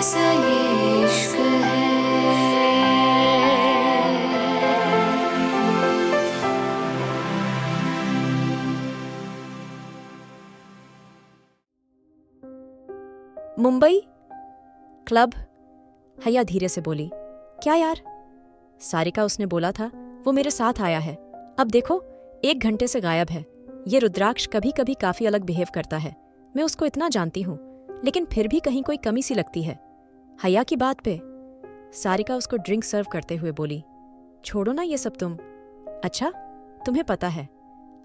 कैसा ये इश्क है। मुंबई क्लब। हैया धीरे से बोली, क्या यार? सारिका, उसने बोला था वो मेरे साथ आया है, अब देखो 1 घंटे से गायब है। ये रुद्राक्ष कभी कभी काफी अलग बिहेव करता है, मैं उसको इतना जानती हूँ, लेकिन फिर भी कहीं कोई कमी सी लगती है। हैया की बात पे सारिका उसको ड्रिंक सर्व करते हुए बोली, छोड़ो ना ये सब तुम। अच्छा, तुम्हें पता है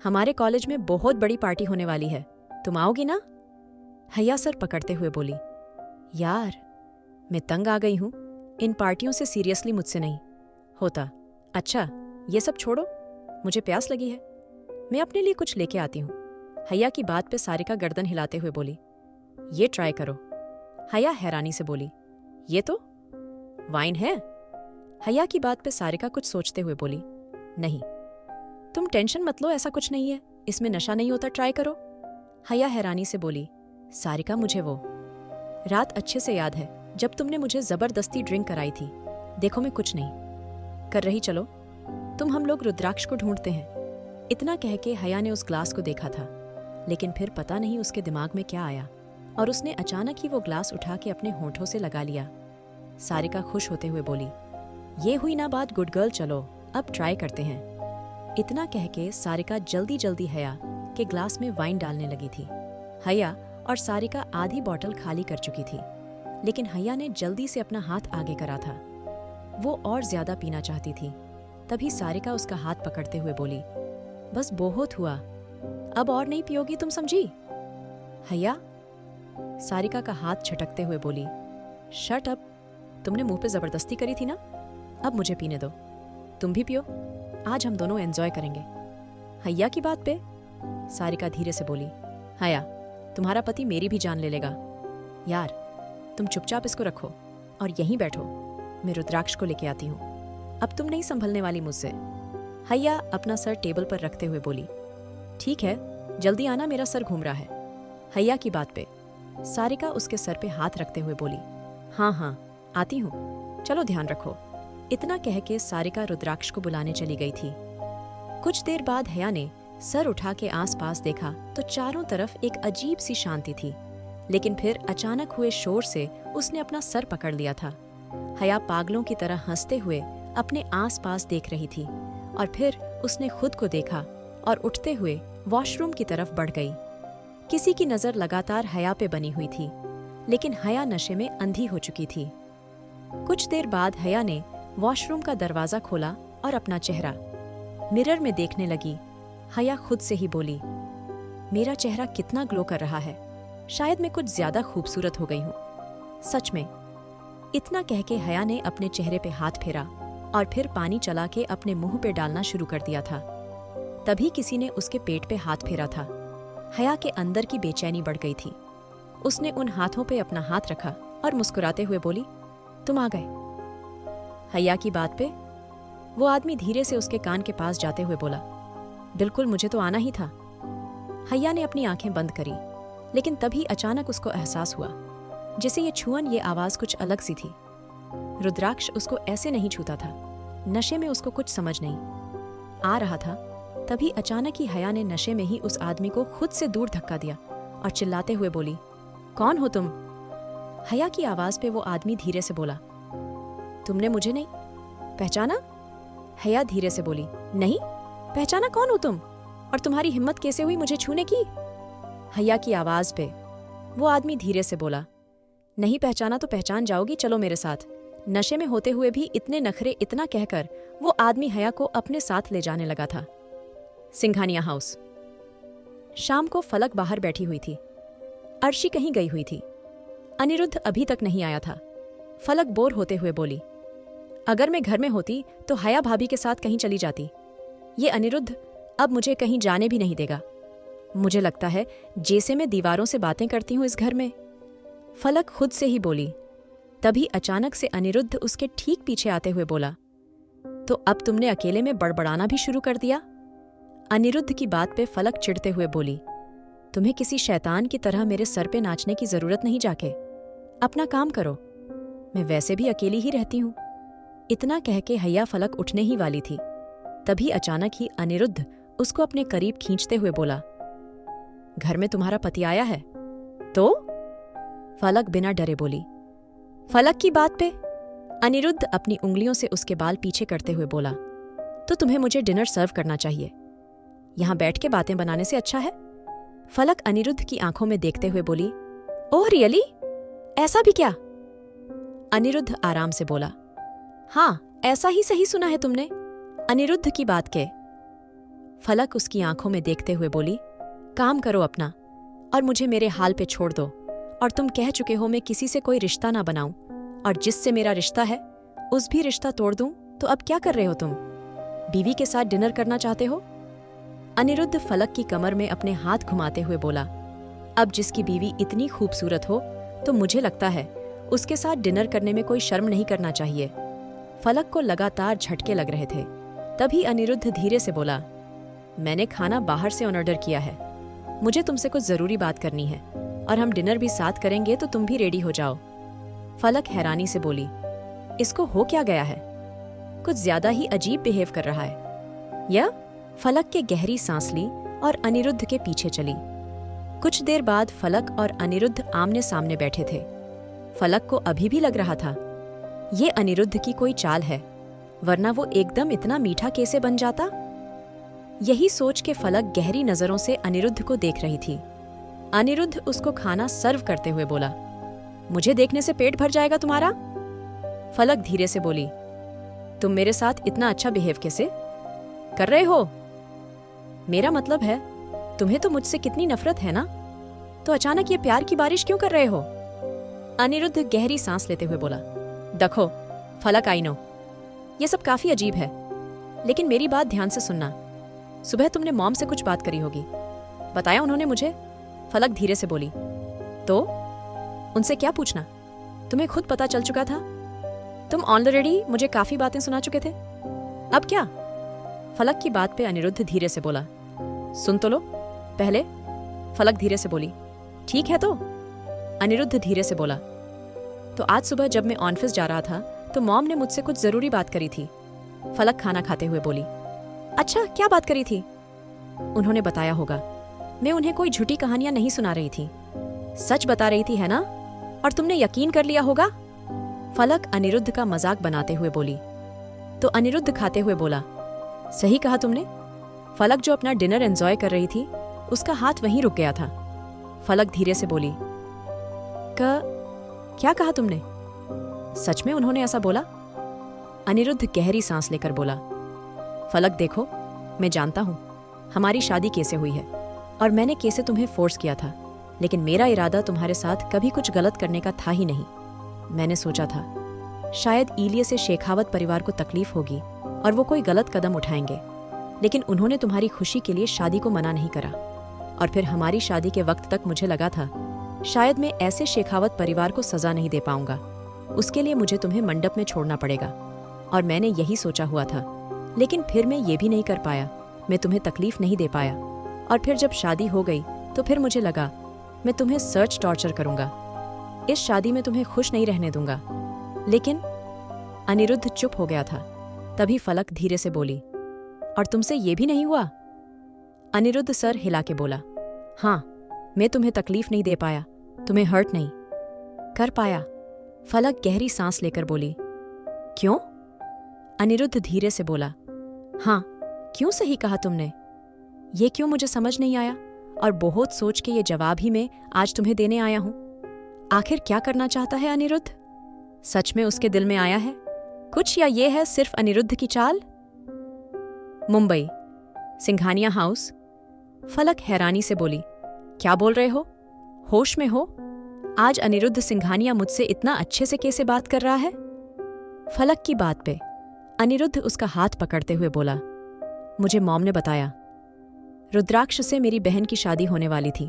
हमारे कॉलेज में बहुत बड़ी पार्टी होने वाली है, तुम आओगी ना? हैया सर पकड़ते हुए बोली, यार मैं तंग आ गई हूं, इन पार्टियों से सीरियसली मुझसे नहीं होता। अच्छा ये सब छोड़ो, मुझे प्यास लगी है, मैं अपने लिए कुछ लेके आती हूँ। हैया की बात पे सारिका गर्दन हिलाते हुए बोली, ये ट्राई करो। हैया हैरानी से बोली, ये तो वाइन है। हैया की बात पे सारिका कुछ सोचते हुए बोली, नहीं तुम टेंशन मत लो, ऐसा कुछ नहीं है, इसमें नशा नहीं होता, ट्राई करो। हैया हैरानी से बोली, सारिका मुझे वो रात अच्छे से याद है जब तुमने मुझे जबरदस्ती ड्रिंक कराई थी। देखो मैं कुछ नहीं कर रही, चलो तुम हम लोग रुद्राक्ष को ढूंढते हैं। इतना कह के हैया ने उस ग्लास को देखा था, लेकिन फिर पता नहीं उसके दिमाग में क्या आया और उसने अचानक ही वो ग्लास उठा के अपने होठों से लगा लिया। सारिका खुश होते हुए बोली, ये हुई ना बात गुड गर्ल, चलो अब ट्राई करते हैं। इतना कह के सारिका जल्दी जल्दी हैया के ग्लास में वाइन डालने लगी थी। हैया और सारिका आधी बोतल खाली कर चुकी थी, लेकिन हैया ने जल्दी से अपना हाथ आगे करा था, वो और ज्यादा पीना चाहती थी। तभी सारिका उसका हाथ पकड़ते हुए बोली, बस बहुत हुआ, अब और नहीं पियोगी तुम, समझी? हैया सारिका का हाथ छटकते हुए बोली, शट अप, तुमने मुंह पे जबरदस्ती करी थी ना, अब मुझे पीने दो, तुम भी पियो, आज हम दोनों एंजॉय करेंगे। हैया की बात पे सारिका धीरे से बोली, हैया तुम्हारा पति मेरी भी जान ले लेगा, यार तुम चुपचाप इसको रखो और यहीं बैठो, मैं रुद्राक्ष को लेके आती हूँ, अब तुम नहीं संभलने वाली मुझसे। हैया अपना सर टेबल पर रखते हुए बोली, ठीक है जल्दी आना, मेरा सर घूम रहा है। हैया की बात पे सारिका उसके सर पे हाथ रखते हुए बोली, हाँ हाँ आती हूँ, चलो ध्यान रखो। इतना कह के सारिका रुद्राक्ष को बुलाने चली गई थी। कुछ देर बाद हैया ने सर उठा के आसपास देखा तो चारों तरफ एक अजीब सी शांति थी, लेकिन फिर अचानक हुए शोर से उसने अपना सर पकड़ लिया था। हैया पागलों की तरह हंसते हुए अपने आसपास देख रही थी और फिर उसने खुद को देखा और उठते हुए वॉशरूम की तरफ बढ़ गई। किसी की नजर लगातार हैया पे बनी हुई थी, लेकिन हैया नशे में अंधी हो चुकी थी। कुछ देर बाद हैया ने वॉशरूम का दरवाजा खोला और अपना चेहरा मिरर में देखने लगी। हैया खुद से ही बोली, मेरा चेहरा कितना ग्लो कर रहा है, शायद मैं कुछ ज्यादा खूबसूरत हो गई हूँ, सच में। इतना कह के हैया ने अपने चेहरे पे हाथ फेरा और फिर पानी चला के अपने मुंह पे डालना शुरू कर दिया था। तभी किसी ने उसके पेट पे हाथ फेरा था। हैया के अंदर की बेचैनी बढ़ गई थी। उसने उन हाथों पे अपना हाथ रखा और मुस्कुराते हुए बोली, तुम आ गए। हैया की बात पे वो आदमी धीरे से उसके कान के पास जाते हुए बोला, बिल्कुल मुझे तो आना ही था। हैया ने अपनी आंखें बंद करी, लेकिन तभी अचानक उसको एहसास हुआ जैसे ये छुअन, ये आवाज कुछ अलग सी थी। रुद्राक्ष उसको ऐसे नहीं छूता था, नशे में उसको कुछ समझ नहीं आ रहा था। तभी अचानक ही हैया ने नशे में ही उस आदमी को खुद से दूर धक्का दिया और चिल्लाते हुए बोली, कौन हो तुम? हैया की आवाज पे वो आदमी धीरे से बोला, तुमने मुझे नहीं पहचाना? हैया धीरे से बोली, नहीं पहचाना, कौन हो तुम और तुम्हारी हिम्मत कैसे हुई मुझे छूने की? हैया की आवाज पे वो आदमी धीरे से बोला, नहीं पहचाना तो पहचान जाओगी, चलो मेरे साथ। नशे में होते हुए भी इतने नखरे, इतना कहकर वो आदमी हैया को अपने साथ ले जाने लगा था। सिंघानिया हाउस। शाम को फलक बाहर बैठी हुई थी, अर्शी कहीं गई हुई थी, अनिरुद्ध अभी तक नहीं आया था। फलक बोर होते हुए बोली, अगर मैं घर में होती तो हैया भाभी के साथ कहीं चली जाती, ये अनिरुद्ध अब मुझे कहीं जाने भी नहीं देगा। मुझे लगता है जैसे मैं दीवारों से बातें करती हूँ इस घर में। फलक खुद से ही बोली। तभी अचानक से अनिरुद्ध उसके ठीक पीछे आते हुए बोला, तो अब तुमने अकेले में बड़बड़ाना भी शुरू कर दिया? अनिरुद्ध की बात पे फलक चिढ़ते हुए बोली, तुम्हें किसी शैतान की तरह मेरे सर पे नाचने की जरूरत नहीं जाके, अपना काम करो। मैं वैसे भी अकेली ही रहती हूँ। इतना कह के हैया फलक उठने ही वाली थी, तभी अचानक ही अनिरुद्ध उसको अपने करीब खींचते हुए बोला, घर में तुम्हारा पति आया है? तो फलक बिना डरे बोली। फलक की बात पे अनिरुद्ध अपनी उंगलियों से उसके बाल पीछे करते हुए बोला, तो तुम्हें मुझे डिनर सर्व करना चाहिए, यहां बैठ के बातें बनाने से अच्छा है। फलक अनिरुद्ध की आंखों में देखते हुए बोली, ओह रियली, ऐसा भी क्या? अनिरुद्ध आराम से बोला, हाँ ऐसा ही सही सुना है तुमने। अनिरुद्ध की बात के फलक उसकी आंखों में देखते हुए बोली, काम करो अपना और मुझे मेरे हाल पे छोड़ दो। और तुम कह चुके हो मैं किसी से कोई रिश्ता ना बनाऊं, और जिससे मेरा रिश्ता है उस भी रिश्ता तोड़ दूं, तो अब क्या कर रहे हो तुम? बीवी के साथ डिनर करना चाहते हो? अनिरुद्ध फलक की कमर में अपने हाथ घुमाते हुए बोला, अब जिसकी बीवी इतनी खूबसूरत हो तो मुझे लगता है उसके साथ डिनर करने में कोई शर्म नहीं करना चाहिए। फलक को लगातार झटके लग रहे थे, तभी अनिरुद्ध धीरे से बोला, मैंने खाना बाहर से ऑर्डर किया है, मुझे तुमसे कुछ जरूरी बात करनी है, और हम डिनर भी साथ करेंगे, तो तुम भी रेडी हो जाओ। फलक हैरानी से बोली, इसको हो क्या गया है? कुछ ज्यादा ही अजीब बिहेव कर रहा है या? फलक के गहरी सांस ली और अनिरुद्ध के पीछे चली। कुछ देर बाद फलक और अनिरुद्ध आमने सामने बैठे थे। फलक को अभी भी लग रहा था ये अनिरुद्ध की कोई चाल है, वरना वो एकदम इतना मीठा कैसे बन जाता। यही सोच के फलक गहरी नजरों से अनिरुद्ध को देख रही थी। अनिरुद्ध उसको खाना सर्व करते हुए बोला, मुझे देखने से पेट भर जाएगा तुम्हारा? फलक धीरे से बोली, तुम मेरे साथ इतना अच्छा बिहेव कैसे कर रहे हो? मेरा मतलब है तुम्हें तो मुझसे कितनी नफरत है ना, तो अचानक ये प्यार की बारिश क्यों कर रहे हो? अनिरुद्ध गहरी सांस लेते हुए बोला, देखो फलक, आई नो ये सब काफी अजीब है, लेकिन मेरी बात ध्यान से सुनना। सुबह तुमने मॉम से कुछ बात करी होगी, बताया उन्होंने मुझे? फलक धीरे से बोली, तो उनसे क्या पूछना, तुम्हें खुद पता चल चुका था। तुम ऑलरेडी मुझे काफी बातें सुना चुके थे, अब क्या? फलक की बात पे अनिरुद्ध धीरे से बोला, सुन तो लो पहले। फलक धीरे से बोली, ठीक है तो? अनिरुद्ध धीरे से बोला, तो आज सुबह जब मैं ऑफिस जा रहा था तो मॉम ने मुझसे कुछ जरूरी बात करी थी। फलक खाना खाते हुए बोली, अच्छा क्या बात करी थी? उन्होंने बताया होगा, मैं उन्हें कोई झूठी कहानियां नहीं सुना रही थी, सच बता रही थी, है ना? और तुमने यकीन कर लिया होगा। फलक अनिरुद्ध का मजाक बनाते हुए बोली। तो अनिरुद्ध खाते हुए बोला, सही कहा तुमने। फलक जो अपना डिनर एंजॉय कर रही थी, उसका हाथ वहीं रुक गया था। फलक धीरे से बोली, क्या कहा तुमने? सच में उन्होंने ऐसा बोला? अनिरुद्ध गहरी सांस लेकर बोला, फलक देखो, मैं जानता हूं हमारी शादी कैसे हुई है और मैंने कैसे तुम्हें फोर्स किया था, लेकिन मेरा इरादा तुम्हारे साथ कभी कुछ गलत करने का था ही नहीं। मैंने सोचा था शायद इलिये से शेखावत परिवार को तकलीफ होगी और वो कोई गलत कदम उठाएंगे, लेकिन उन्होंने तुम्हारी खुशी के लिए शादी को मना नहीं करा। और फिर हमारी शादी के वक्त तक मुझे लगा था शायद मैं ऐसे शेखावत परिवार को सजा नहीं दे पाऊंगा, उसके लिए मुझे तुम्हें मंडप में छोड़ना पड़ेगा, और मैंने यही सोचा हुआ था। लेकिन फिर मैं ये भी नहीं कर पाया, मैं तुम्हें तकलीफ नहीं दे पाया। और फिर जब शादी हो गई तो फिर मुझे लगा मैं तुम्हें सर्च टॉर्चर करूंगा, इस शादी में तुम्हें खुश नहीं रहने दूंगा। लेकिन अनिरुद्ध चुप हो गया था। तभी फलक धीरे से बोली, और तुमसे ये भी नहीं हुआ? अनिरुद्ध सर हिला के बोला, हाँ, मैं तुम्हें तकलीफ नहीं दे पाया, तुम्हें हर्ट नहीं कर पाया। फलक गहरी सांस लेकर बोली, क्यों? अनिरुद्ध धीरे से बोला, हाँ, क्यों सही कहा तुमने। ये क्यों मुझे समझ नहीं आया, और बहुत सोच के ये जवाब ही मैं आज तुम्हें देने आया हूं। आखिर क्या करना चाहता है अनिरुद्ध? सच में उसके दिल में आया है कुछ, या ये है सिर्फ अनिरुद्ध की चाल? मुंबई, सिंघानिया हाउस। फलक हैरानी से बोली, क्या बोल रहे हो? होश में हो? आज अनिरुद्ध सिंघानिया मुझसे इतना अच्छे से कैसे बात कर रहा है? फलक की बात पे अनिरुद्ध उसका हाथ पकड़ते हुए बोला, मुझे मॉम ने बताया रुद्राक्ष से मेरी बहन की शादी होने वाली थी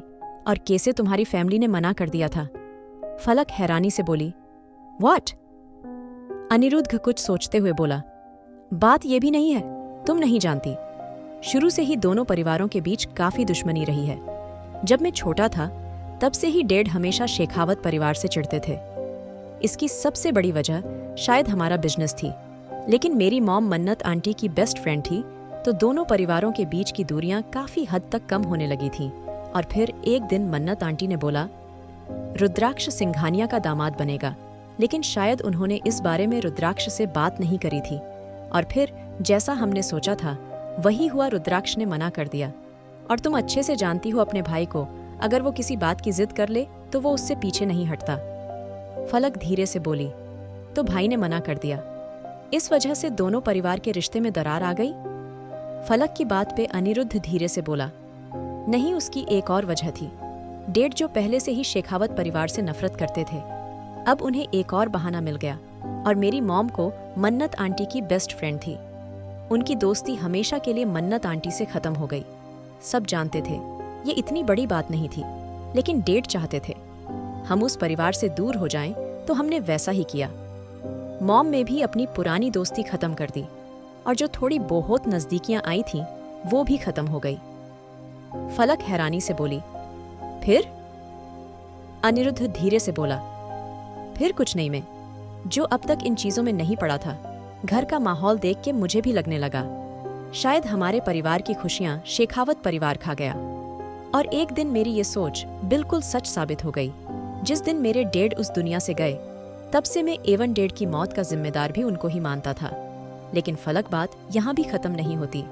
और कैसे तुम्हारी फैमिली ने मना कर दिया था। फलक हैरानी से बोली, व्हाट? अनिरुद्ध कुछ सोचते हुए बोला, बात यह भी नहीं है, तुम नहीं जानती, शुरू से ही दोनों परिवारों के बीच काफी दुश्मनी रही है। जब मैं छोटा था तब से ही डैड हमेशा शेखावत परिवार से चिढ़ते थे। इसकी सबसे बड़ी वजह शायद हमारा बिजनेस थी, लेकिन मेरी मॉम मन्नत आंटी की बेस्ट फ्रेंड थी, तो दोनों परिवारों के बीच की दूरियां काफी हद तक कम होने लगी थीं। और फिर एक दिन मन्नत आंटी ने बोला, रुद्राक्ष सिंघानिया का दामाद बनेगा, लेकिन शायद उन्होंने इस बारे में रुद्राक्ष से बात नहीं करी थी। और फिर जैसा हमने सोचा था वही हुआ, रुद्राक्ष ने मना कर दिया। और तुम अच्छे से जानती हो अपने भाई को, अगर वो किसी बात की जिद कर ले तो वो उससे पीछे नहीं हटता। फलक धीरे से बोली, तो भाई ने मना कर दिया, इस वजह से दोनों परिवार के रिश्ते में दरार आ गई। फलक की बात पे अनिरुद्ध धीरे से बोला, नहीं, उसकी एक और वजह थी। डेड जो पहले से ही शेखावत परिवार से नफरत करते थे, अब उन्हें एक और बहाना मिल गया। और मेरी मॉम को मन्नत आंटी की बेस्ट फ्रेंड थी, उनकी दोस्ती हमेशा के लिए मन्नत आंटी से खत्म हो गई। सब जानते थे ये इतनी बड़ी बात नहीं थी, लेकिन डेड चाहते थे हम उस परिवार से दूर हो जाएं, तो हमने वैसा ही किया। मॉम में भी अपनी पुरानी दोस्ती खत्म कर दी, और जो थोड़ी बहुत नजदीकियां आई थीं वो भी खत्म हो गई। फलक हैरानी से बोली, फिर? अनिरुद्ध धीरे से बोला, फिर कुछ नहीं, मैं जो अब तक इन चीजों में नहीं पड़ा था, घर का माहौल देख के मुझे भी लगने लगा शायद हमारे परिवार की खुशियां शेखावत परिवार खा गया। और एक दिन मेरी ये सोच बिल्कुल सच साबित हो गई। जिस दिन मेरे डेड उस दुनिया से गए, तब से मैं एवन डेड की मौत का जिम्मेदार भी उनको ही मानता था। लेकिन फलक, बात यहाँ भी खत्म नहीं होती।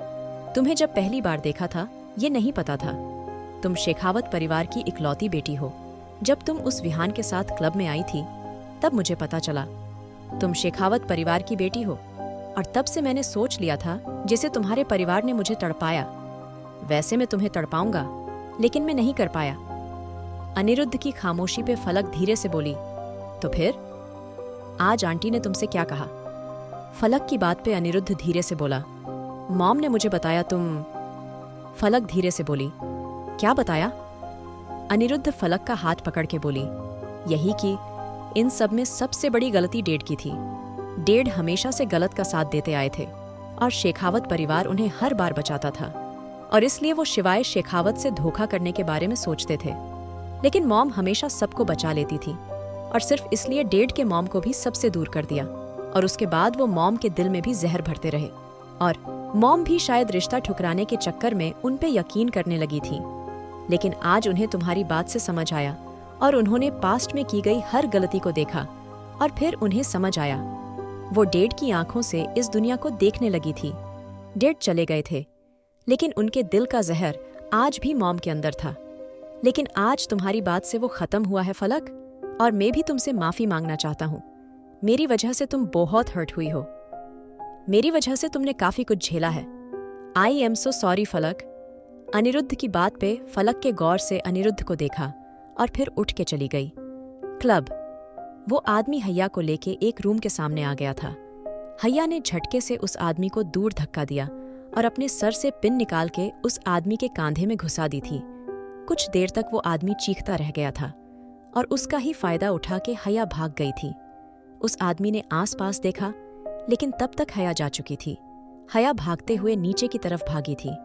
तुम्हें जब पहली बार देखा था ये नहीं पता था तुम शेखावत परिवार की इकलौती बेटी हो। जब तुम उस विहान के साथ क्लब में आई थी, तब मुझे पता चला तुम शेखावत परिवार की बेटी हो। और तब से मैंने सोच लिया था, जिसे तुम्हारे परिवार ने मुझे तड़पाया, वैसे मैं तुम्हें तड़पाऊंगा, लेकिन मैं नहीं कर पाया। अनिरुद्ध की खामोशी पे फलक धीरे से बोली, तो फिर आज आंटी ने तुमसे क्या कहा? फलक की बात पे अनिरुद्ध धीरे से बोला, मॉम ने मुझे बताया तुम। फलक धीरे से बोली, क्या बताया? अनिरुद्ध फलक का हाथ पकड़ के बोली, यही कि इन सब में सबसे बड़ी गलती डेड की थी। डेड हमेशा से गलत का साथ देते आए थे, और शेखावत परिवार उन्हें हर बार बचाता था, और इसलिए वो शिवाय शेखावत से धोखा करने के बारे में सोचते थे। लेकिन मॉम हमेशा सबको बचा लेती थी, और सिर्फ इसलिए डेड के मॉम को भी सबसे दूर कर दिया। और उसके बाद वो मॉम के दिल में भी जहर भरते रहे, और मॉम भी शायद रिश्ता ठुकराने के चक्कर में उन पे यकीन करने लगी थी। लेकिन आज उन्हें तुम्हारी बात से समझ आया, और उन्होंने पास्ट में की गई हर गलती को देखा, और फिर उन्हें समझ आया। वो डेड की आंखों से इस दुनिया को देखने लगी थी। डेड चले गए थे, लेकिन उनके दिल का जहर आज भी मॉम के अंदर था। लेकिन आज तुम्हारी बात से वो खत्म हुआ है फलक, और मैं भी तुमसे माफी मांगना चाहता हूँ। मेरी वजह से तुम बहुत हर्ट हुई हो, मेरी वजह से तुमने काफी कुछ झेला है। आई एम सो सॉरी फलक। अनिरुद्ध की बात पे फलक के गौर से अनिरुद्ध को देखा, और फिर उठ के चली गई। क्लब। वो आदमी हैया को लेके एक रूम के सामने आ गया था। हैया ने झटके से उस आदमी को दूर धक्का दिया, और अपने सर से पिन निकाल के उस आदमी के कांधे में घुसा दी थी। कुछ देर तक वो आदमी चीखता रह गया था, और उसका ही फायदा उठा के हैया भाग गई थी। उस आदमी ने आसपास देखा, लेकिन तब तक हैया जा चुकी थी। हैया भागते हुए नीचे की तरफ भागी थी।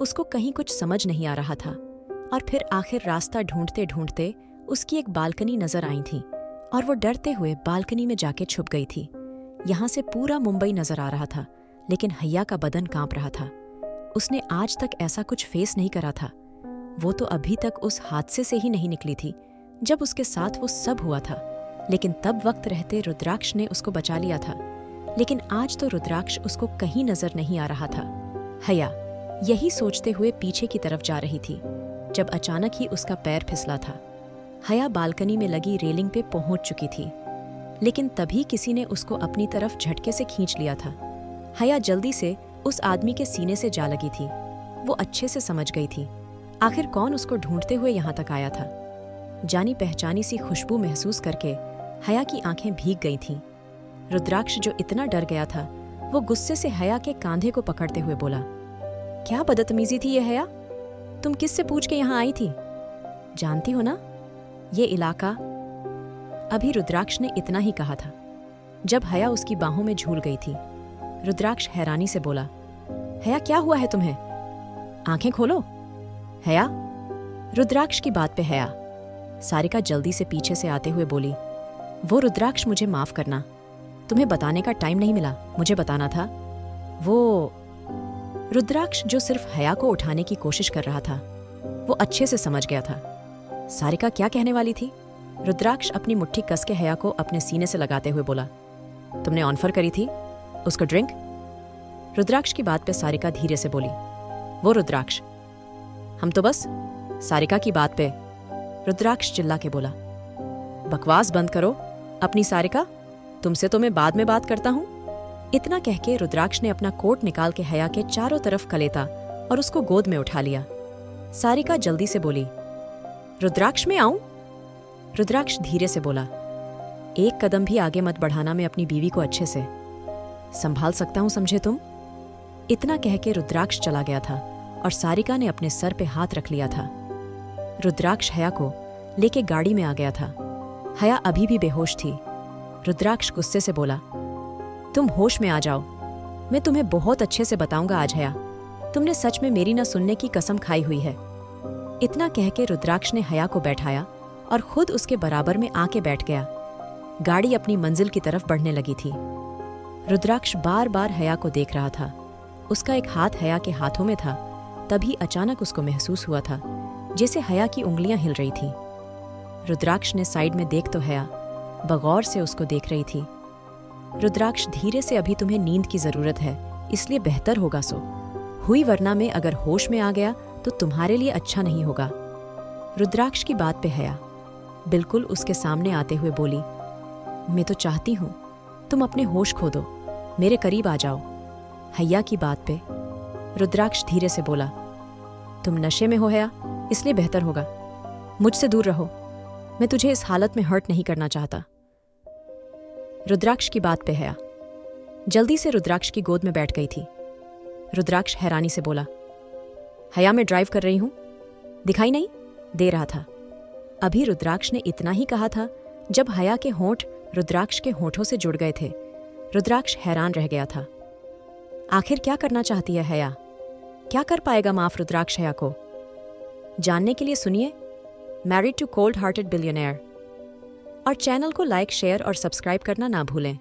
उसको कहीं कुछ समझ नहीं आ रहा था, और फिर आखिर रास्ता ढूंढते ढूंढते उसकी एक बालकनी नजर आई थी, और वो डरते हुए बालकनी में जाके छुप गई थी। यहाँ से पूरा मुंबई नजर आ रहा था, लेकिन हैया का बदन कांप रहा था। उसने आज तक ऐसा कुछ फेस नहीं करा था। वो तो अभी तक उस हादसे से ही नहीं निकली थी जब उसके साथ वो सब हुआ था, लेकिन तब वक्त रहते रुद्राक्ष ने उसको बचा लिया था। लेकिन आज तो रुद्राक्ष उसको कहीं नजर नहीं आ रहा था। हैया यही सोचते हुए पीछे की तरफ जा रही थी, जब अचानक ही उसका पैर फिसला था। हैया बालकनी में लगी रेलिंग पे पहुंच चुकी थी, लेकिन तभी किसी ने उसको अपनी तरफ झटके से खींच लिया था। हैया जल्दी से उस आदमी के सीने से जा लगी थी। वो अच्छे से समझ गई थी आखिर कौन उसको ढूंढते हुए यहाँ तक आया था। जानी पहचानी सी खुशबू महसूस करके हैया की आंखें भीग गई थीं। रुद्राक्ष जो इतना डर गया था, वो गुस्से से हैया के कांधे को पकड़ते हुए बोला, क्या बदतमीजी थी ये हैया? तुम किससे पूछ के यहाँ आई थी? जानती हो ना ये इलाका? अभी रुद्राक्ष ने इतना ही कहा था जब हैया उसकी बाहों में झूल गई थी। रुद्राक्ष हैरानी से बोला, हैया क्या हुआ है तुम्हें? आंखें खोलो। हैया। रुद्राक्ष की बात पे हैया सारिका जल्दी से पीछे से आते हुए बोली, वो रुद्राक्ष, मुझे माफ करना, तुम्हें बताने का टाइम नहीं मिला, मुझे बताना था। वो रुद्राक्ष, जो सिर्फ हया को उठाने की कोशिश कर रहा था, वो अच्छे से समझ गया था सारिका क्या कहने वाली थी। रुद्राक्ष अपनी मुट्ठी कस के हया को अपने सीने से लगाते हुए बोला, तुमने ऑफर करी थी उसको ड्रिंक? रुद्राक्ष की बात पे सारिका धीरे से बोली, वो रुद्राक्ष, हम तो बस सारिका की बात पे। रुद्राक्ष चिल्ला के बोला, बकवास बंद करो अपनी सारिका, तुमसे तो मैं बाद में बात करता हूं। इतना कह के रुद्राक्ष ने अपना कोट निकाल के हया के चारों तरफ कलेता और उसको गोद में उठा लिया। सारिका जल्दी से बोली, रुद्राक्ष मैं आऊं? रुद्राक्ष धीरे से बोला, एक कदम भी आगे मत बढ़ाना, मैं अपनी बीवी को अच्छे से संभाल सकता हूं, समझे तुम? इतना कह के रुद्राक्ष चला गया था और सारिका ने अपने सर पे हाथ रख लिया था। रुद्राक्ष हया को लेके गाड़ी में आ गया था। हया अभी भी बेहोश थी। रुद्राक्ष गुस्से से बोला, तुम होश में आ जाओ, मैं तुम्हें बहुत अच्छे से बताऊंगा आज हया, तुमने सच में मेरी न सुनने की कसम खाई हुई है। इतना कह के रुद्राक्ष ने हया को बैठाया और खुद उसके बराबर में आके बैठ गया। गाड़ी अपनी मंजिल की तरफ बढ़ने लगी थी। रुद्राक्ष बार बार हया को देख रहा था। उसका एक हाथ हया के हाथों में था। तभी अचानक उसको महसूस हुआ था जैसे हया की उंगलियां हिल रही थी। रुद्राक्ष ने साइड में देख तो हया बगौर से उसको देख रही थी। रुद्राक्ष, धीरे से, अभी तुम्हें नींद की जरूरत है, इसलिए बेहतर होगा सो हुई, वरना में अगर होश में आ गया तो तुम्हारे लिए अच्छा नहीं होगा। रुद्राक्ष की बात पे हया बिल्कुल उसके सामने आते हुए बोली, मैं तो चाहती हूं तुम अपने होश खो दो, मेरे करीब आ जाओ। हया की बात पे रुद्राक्ष धीरे से बोला, तुम नशे में हो हया, इसलिए बेहतर होगा मुझसे दूर रहो, मैं तुझे इस हालत में हर्ट नहीं करना चाहता। रुद्राक्ष की बात पे हया जल्दी से रुद्राक्ष की गोद में बैठ गई थी। रुद्राक्ष हैरानी से बोला, हया मैं ड्राइव कर रही हूं, दिखाई नहीं दे रहा था। अभी रुद्राक्ष ने इतना ही कहा था जब हया के होंठ रुद्राक्ष के होंठों से जुड़ गए थे। रुद्राक्ष हैरान रह गया था। आखिर क्या करना चाहती है हया? क्या कर पाएगा माफ रुद्राक्ष हया को? जानने के लिए सुनिए married to cold hearted billionaire और चैनल को लाइक, शेयर और सब्सक्राइब करना ना भूलें।